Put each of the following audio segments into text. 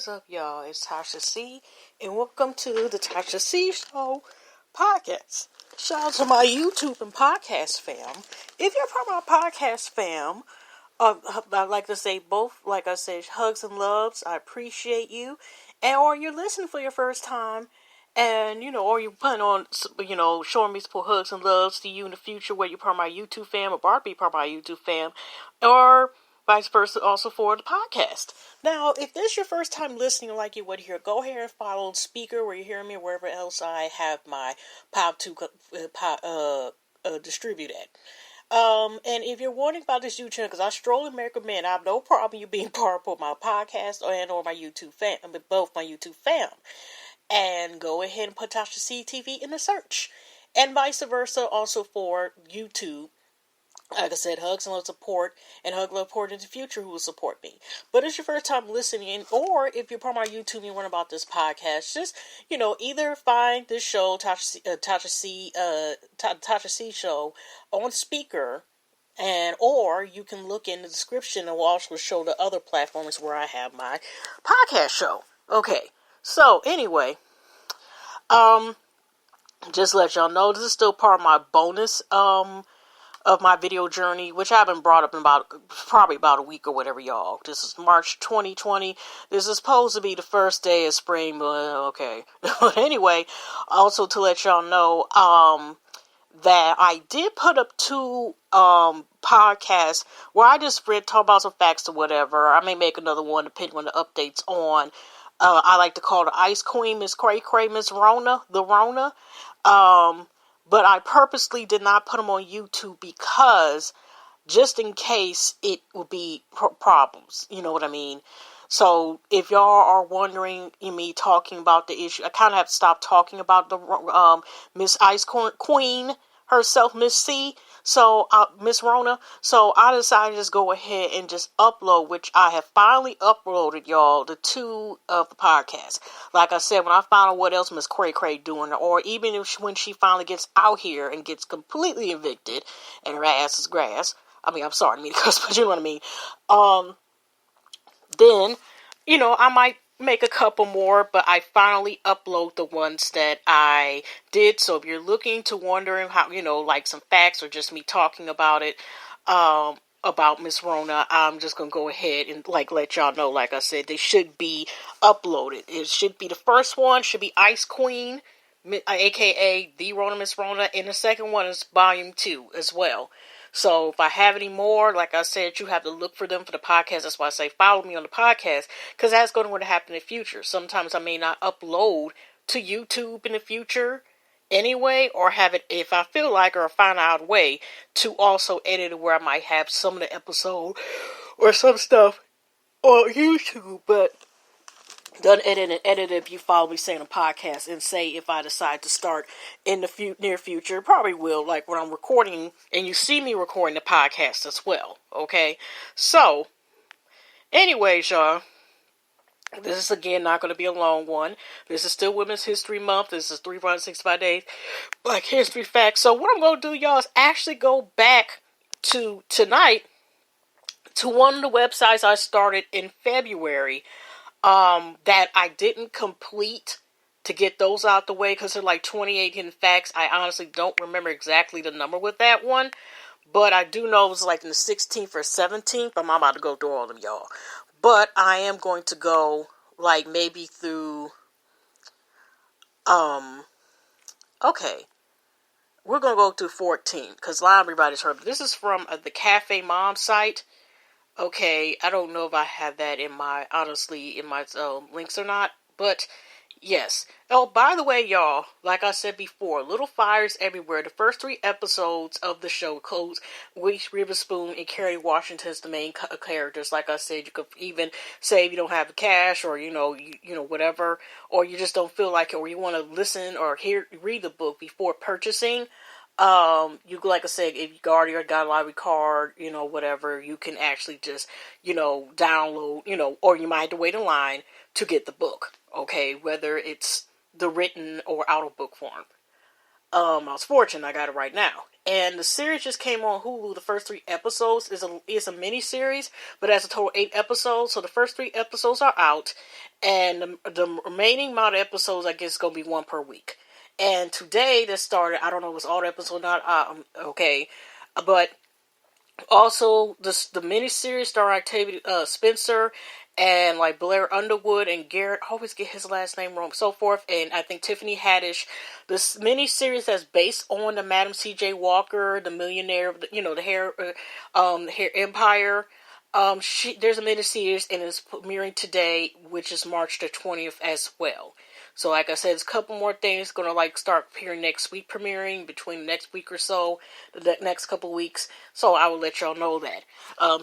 is up, y'all? It's Tasha C, and welcome to the Tasha C Show podcast. Shout out to my YouTube and podcast fam. If you're part of my podcast fam, I'd like to say both, like I said, hugs and loves. I appreciate you. And or you're listening for your first time, and or you plan on, showing me support, hugs and loves to you in the future, where you're part of my YouTube fam, or Barbie part of my YouTube fam, or vice versa, also for the podcast. Now, if this is your first time listening and like you would hear, go ahead and follow the speaker where you hear me, or wherever else I have my pod to distribute at. And if you're wondering about this YouTube channel, because I strongly recommend, I have no problem you being part of my podcast or my YouTube fam, both my YouTube fam. And go ahead and put tashactv in the search. And vice versa, also for YouTube. Like I said, hugs and love support, and hug love support in the future who will support me. But if it's your first time listening, or if you're part of my YouTube and you want about this podcast, just, either find this show, Tasha C Show, on speaker, or you can look in the description and we'll also show the other platforms where I have my podcast show. Okay, so anyway, just let y'all know, this is still part of my bonus, of my video journey, which I haven't brought up in probably about a week or whatever, y'all. This is March 2020. This is supposed to be the first day of spring, but okay. But anyway, also to let y'all know, that I did put up 2 podcasts where I just talk about some facts or whatever. I may make another one depending on the updates on. I like to call the Ice Queen Miss Cray Cray, Miss Rona, the Rona. But I purposely did not put them on YouTube because just in case it would be problems. You know what I mean? So if y'all are wondering me talking about the issue, I kind of have to stop talking about the Miss Ice Queen herself, Miss C. So Miss Rona. So I decided to just go ahead and just upload, which I have finally uploaded, y'all, the 2 of the podcasts. Like I said, when I found out what else Miss Cray Cray doing, or even when she finally gets out here and gets completely evicted and her ass is grass. I mean, I'm sorry, I didn't mean to cuss, but you know what I mean. Then, I might make a couple more, but I finally upload the ones that I did. So if you're looking to wondering how, like some facts or just me talking about it, about Miss Rona, I'm just going to go ahead and let y'all know, like I said, they should be uploaded. It should be, the first one should be Ice Queen, aka The Rona, Miss Rona, and the second one is Volume 2 as well. So if I have any more, like I said, you have to look for them for the podcast. That's why I say follow me on the podcast, because that's going to happen in the future. Sometimes I may not upload to YouTube in the future anyway, or have it, if I feel like, or find out a way to also edit it where I might have some of the episode or some stuff on YouTube, but done edit if you follow me saying a podcast, and say if I decide to start in the near future, probably will, like when I'm recording and you see me recording the podcast as well. Okay, so anyways, y'all, this is again not going to be a long one. This is still Women's History Month. This is 365 days Black History Facts. So what I'm going to do, y'all, is actually go back to tonight to one of the websites I started in February, that I didn't complete, to get those out the way, because they're like 28 hidden facts. I honestly don't remember exactly the number with that one, but I do know it was like in the 16th or 17th. I'm not about to go through all of them, y'all, but I am going to go like maybe through, okay, we're going to go through 14, because a lot of everybody's heard, but this is from the Cafe Mom site. Okay, I don't know if I have that in my links or not, but yes. Oh, by the way, y'all, like I said before, Little Fires Everywhere, the first 3 episodes of the show, Codes, Reese Witherspoon and Kerry Washington as the main characters. Like I said, you could even say if you don't have the cash, or, whatever, or you just don't feel like it, or you want to listen or read the book before purchasing. You, like I said, if you already got a library card, whatever, you can actually just, download, or you might have to wait in line to get the book, okay, whether it's the written or audiobook form. I was fortunate I got it right now. And the series just came on Hulu. The first 3 episodes is a mini series, but it has a total 8 episodes. So the first 3 episodes are out, and the remaining amount of episodes, I guess, is gonna be one per week. And today this started. I don't know if it's all the episodes or not. Okay, but also the miniseries starring Octavia Spencer and like Blair Underwood and Garrett. I always get his last name wrong. So forth, and I think Tiffany Haddish. This miniseries that's based on the Madam C.J. Walker, the millionaire, the hair empire. There's a miniseries and it's premiering today, which is March the 20th as well. So, like I said, there's a couple more things going to like start appearing next week, premiering between the next week or so, the next couple weeks. So, I will let y'all know that.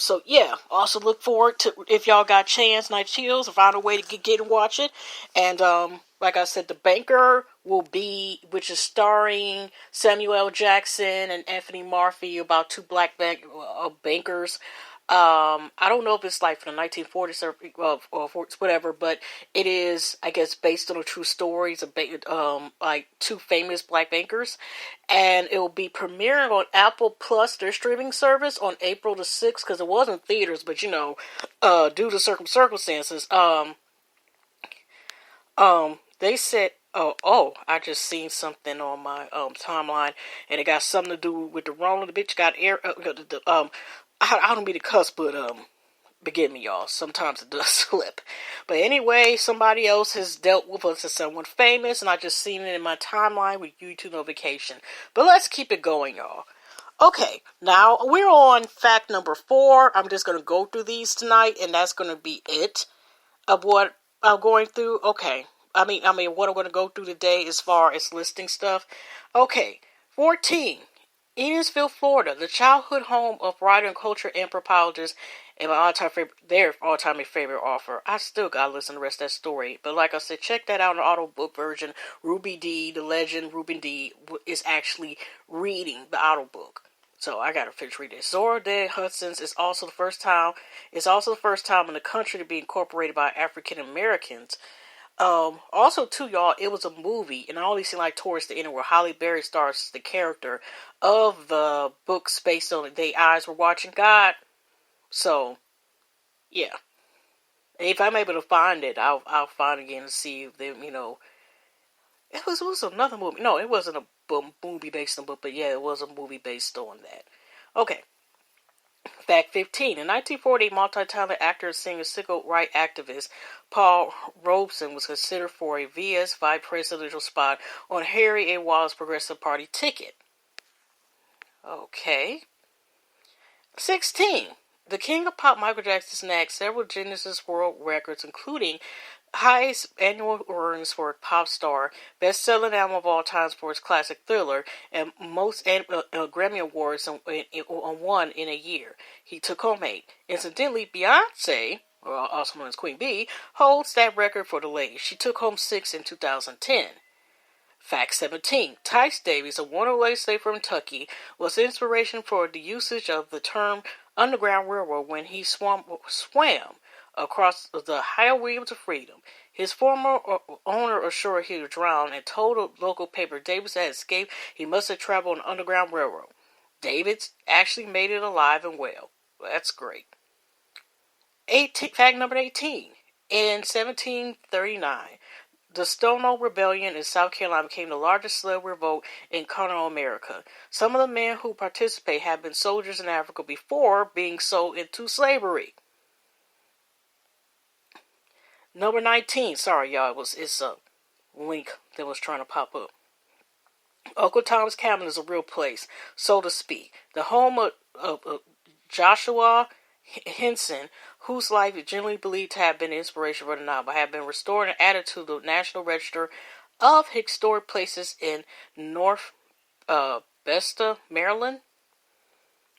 So yeah, also look forward to, if y'all got chance, Night Chills, find a way to get and watch it. And like I said, The Banker will be, which is starring Samuel L. Jackson and Anthony Murphy, about two black bankers. I don't know if it's like from the 1940s or 40s, whatever, but it is, I guess, based on the true stories of like two famous black bankers, and it will be premiering on Apple Plus, their streaming service, on April the 6th, because it was in theaters, but due to circumstances, they said, I just seen something on my timeline, and it got something to do with the wrong of the bitch got air. I don't mean to cuss, but forgive me, y'all. Sometimes it does slip. But anyway, somebody else has dealt with us as someone famous, and I just seen it in my timeline with YouTube notification. But let's keep it going, y'all. Okay, now we're on fact number 4. I'm just gonna go through these tonight, and that's gonna be it of what I'm going through. Okay, I mean, what I'm gonna go through today as far as listing stuff. Okay, 14. Evansville, Florida, the childhood home of writer and culture anthropologist and their all-time favorite author. I still gotta listen to the rest of that story. But like I said, check that out in the audiobook version. Ruby Dee, the legend Ruby Dee, is actually reading the audiobook. So I gotta finish reading it. Zora Day Hudson's is also the first time in the country to be incorporated by African Americans. Also too, y'all, it was a movie, and I only seen like towards the end where Halle Berry stars the character of the books based on They Eyes Were Watching God. So, yeah. If I'm able to find it, I'll find it again and see if they, it was another movie. No, it wasn't a movie based on book, but yeah, it was a movie based on that. Okay. Fact 15. In 1948, multi-talented actor and singer civil rights activist Paul Robeson was considered for a V.S. vice presidential spot on Harry A. Wallace's Progressive Party ticket. Okay. 16. The King of Pop, Michael Jackson, snagged several Guinness World Records, including highest annual earnings for a pop star, best-selling album of all time for his classic Thriller, and most Grammy Awards on one in a year. He took home 8. Incidentally, Beyonce, also known as Queen Bee, holds that record for the ladies. She took home 6 in 2010. Fact 17. Tice Davis, a Warner slave from Kentucky, was the inspiration for the usage of the term Underground Railroad when he swam across the highway to freedom. His former owner assured he would drown and told a local paper Davis had escaped. He must have traveled on the Underground Railroad. Davis actually made it alive and well. That's great. Fact number 18. In 1739, the Stonewall Rebellion in South Carolina became the largest slave revolt in continental America. Some of the men who participated had been soldiers in Africa before being sold into slavery. Number 19. Sorry, y'all. It's a link that was trying to pop up. Uncle Tom's Cabin is a real place, so to speak. The home of Joshua Henson, whose life is generally believed to have been the inspiration for the novel, have been restored and added to the National Register of Historic Places in North Bethesda, Maryland.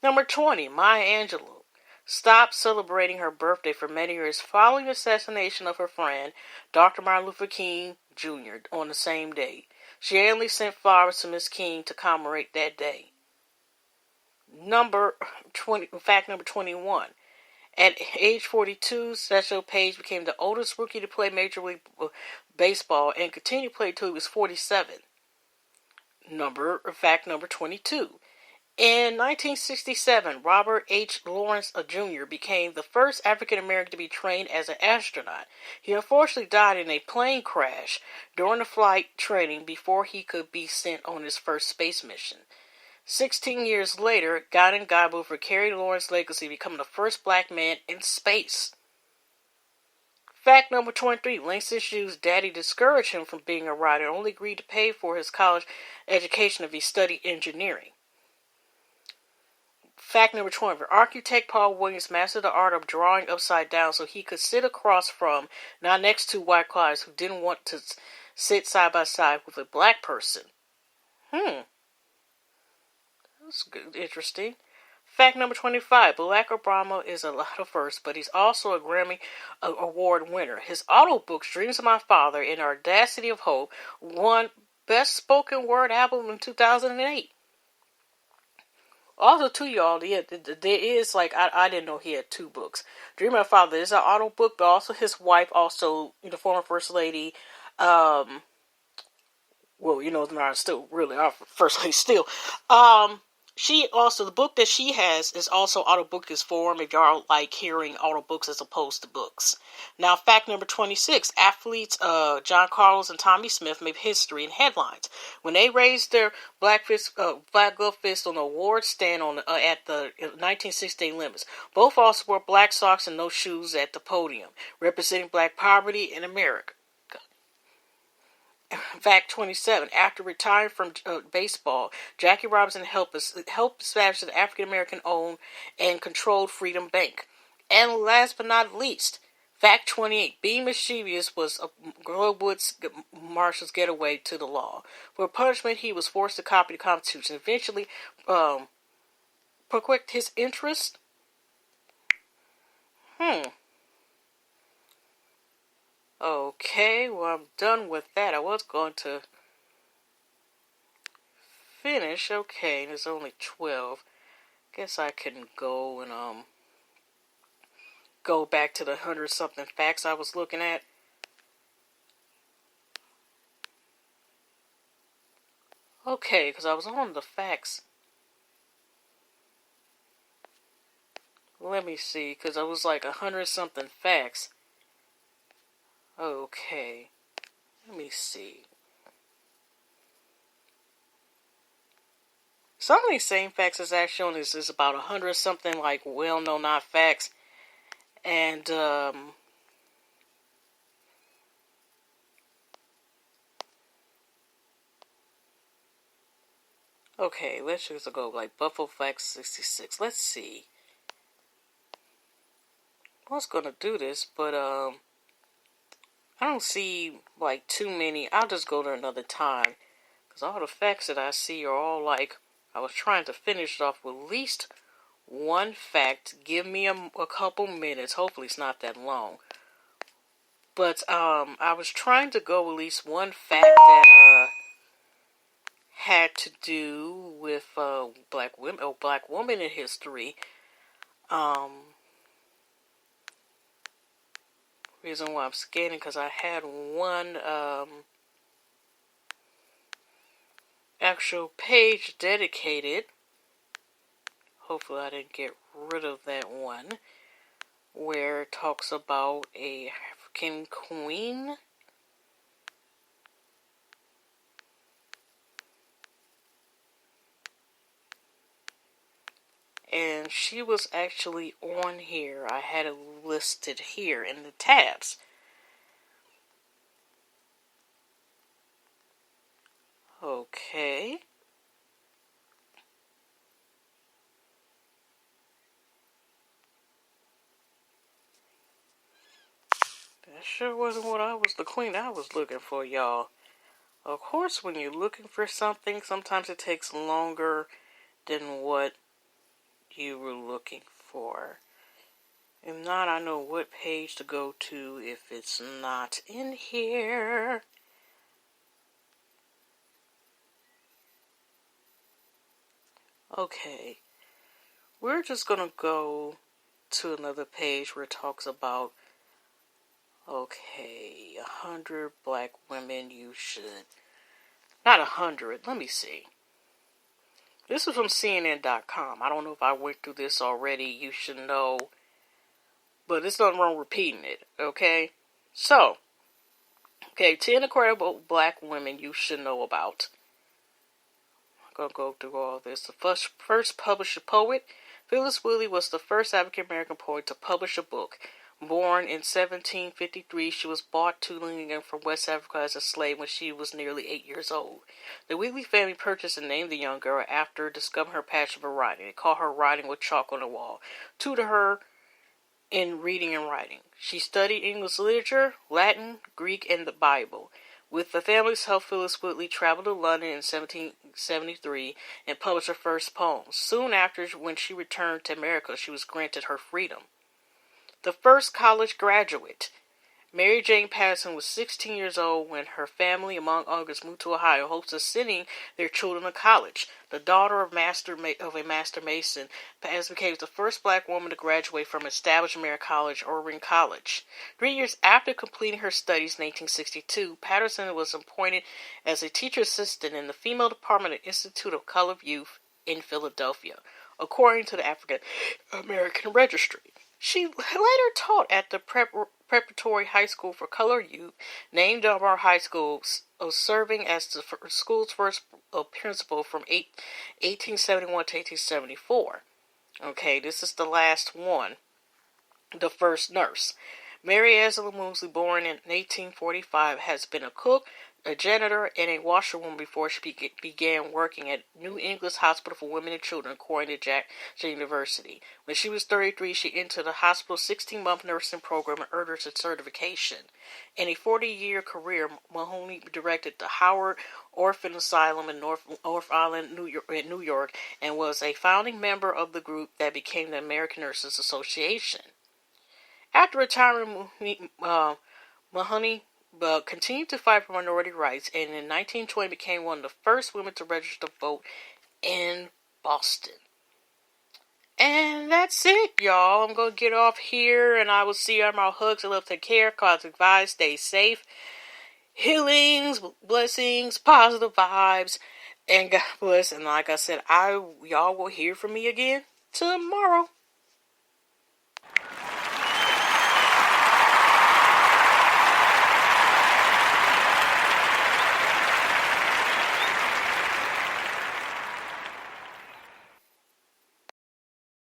Number 20. Maya Angelou stopped celebrating her birthday for many years following the assassination of her friend, Dr. Martin Luther King Jr., on the same day. She annually sent flowers to Miss King to commemorate that day. Fact number 21. At age 42, Satchel Paige became the oldest rookie to play Major League Baseball and continued to play until he was 47. Fact number 22. In 1967, Robert H. Lawrence Jr. became the first African American to be trained as an astronaut. He unfortunately died in a plane crash during the flight training before he could be sent on his first space mission. 16 years later, Gordon Godbout carried Lawrence's legacy, becoming the first black man in space. Fact number 23. Langston Hughes' daddy discouraged him from being a writer and only agreed to pay for his college education if he studied engineering. Fact number 20. Architect Paul Williams mastered the art of drawing upside down so he could sit across from, not next to, white clients who didn't want to sit side by side with a black person. That's good. Interesting. Fact number 25. Barack Obama is a lot of firsts, but he's also a Grammy Award winner. His auto books, Dreams of My Father and Audacity of Hope, won Best Spoken Word Album in 2008. Also, too, y'all, there is, I didn't know he had two books. Dream of My Father is an auto book, but also his wife, also, the former First Lady, not still really our First Lady still, she also, the book that she has is also autobook form if y'all like hearing audiobooks as opposed to books. Now, fact number 26. Athletes John Carlos and Tommy Smith made history in headlines when they raised their black glove fist on the award stand at the 1968 Olympics. Both also wore black socks and no shoes at the podium, representing black poverty in America. Fact 27. After retiring from baseball, Jackie Robinson helped establish the African American owned and controlled Freedom Bank. And last but not least, fact 28. Being mischievous was Glenwood's Marshall's getaway to the law. For punishment, he was forced to copy the Constitution. Eventually, piqued his interest. Okay, well, I'm done with that. I was going to finish. Okay, there's only 12. Guess I can go and go back to the 100-something facts I was looking at. Okay, because I was on the facts. Let me see, because I was like 100-something facts. Okay, let me see. Some of these same facts as I've shown is about 100-something like well-known not facts. And, okay, let's just go like Buffalo Facts 66. Let's see. I was gonna do this, but, I don't see, like, too many. I'll just go there another time. Because all the facts that I see are all, like, I was trying to finish it off with at least one fact. Give me a couple minutes. Hopefully it's not that long. But, I was trying to go at least one fact that, had to do with, black women in history. Reason why I'm scanning, because I had one actual page dedicated. Hopefully I didn't get rid of that one, where it talks about a African queen. And she was actually on here. I had it listed here in the tabs. Okay. That sure wasn't the queen I was looking for, y'all. Of course, when you're looking for something, sometimes it takes longer than what you were looking for. If not, I know what page to go to if it's not in here. Okay. We're just gonna go to another page where it talks about, 100 black women you should Not 100. Let me see. This is from CNN.com. I don't know if I went through this already. You should know. But there's nothing wrong repeating it, okay? So, 10 incredible black women you should know about. I'm going to go through all this. The first published poet, Phyllis Wheatley, was the first African-American poet to publish a book. Born in 1753, she was brought to England from West Africa as a slave when she was nearly 8 years old. The Wheatley family purchased and named the young girl after discovering her passion for writing. They called her writing with chalk on the wall. Tutored her in reading and writing. She studied English literature, Latin, Greek, and the Bible. With the family's help, Phyllis Wheatley traveled to London in 1773 and published her first poems. Soon after, when she returned to America, she was granted her freedom. The first college graduate, Mary Jane Patterson, was 16 years old when her family, among others, moved to Ohio, hopes of sending their children to college. The daughter of a master mason, Patterson became the first black woman to graduate from established American college, Irving College. 3 years after completing her studies in 1862, Patterson was appointed as a teacher assistant in the female department of the Institute of Colored Youth in Philadelphia, according to the African American Registry. She later taught at the preparatory high school for colored youth, named Dunbar High School, serving as the school's first principal from 1871 to 1874. Okay, this is the last one. The first nurse. Mary Angela Moseley, born in 1845, has been a cook, a janitor, and a washerwoman before she began working at New England's Hospital for Women and Children, according to Jackson University. When she was 33, she entered the hospital's 16-month nursing program and earned her certification. In a 40-year career, Mahoney directed the Howard Orphan Asylum in North Island, New York, and was a founding member of the group that became the American Nurses Association. After retiring, Mahoney continued to fight for minority rights, and in 1920 became one of the first women to register to vote in Boston. And that's it, y'all. I'm going to get off here, and I will see you on my hugs. I love, take care, cosmic vibes, stay safe. Healings, blessings, positive vibes, and God bless. And like I said, y'all will hear from me again tomorrow.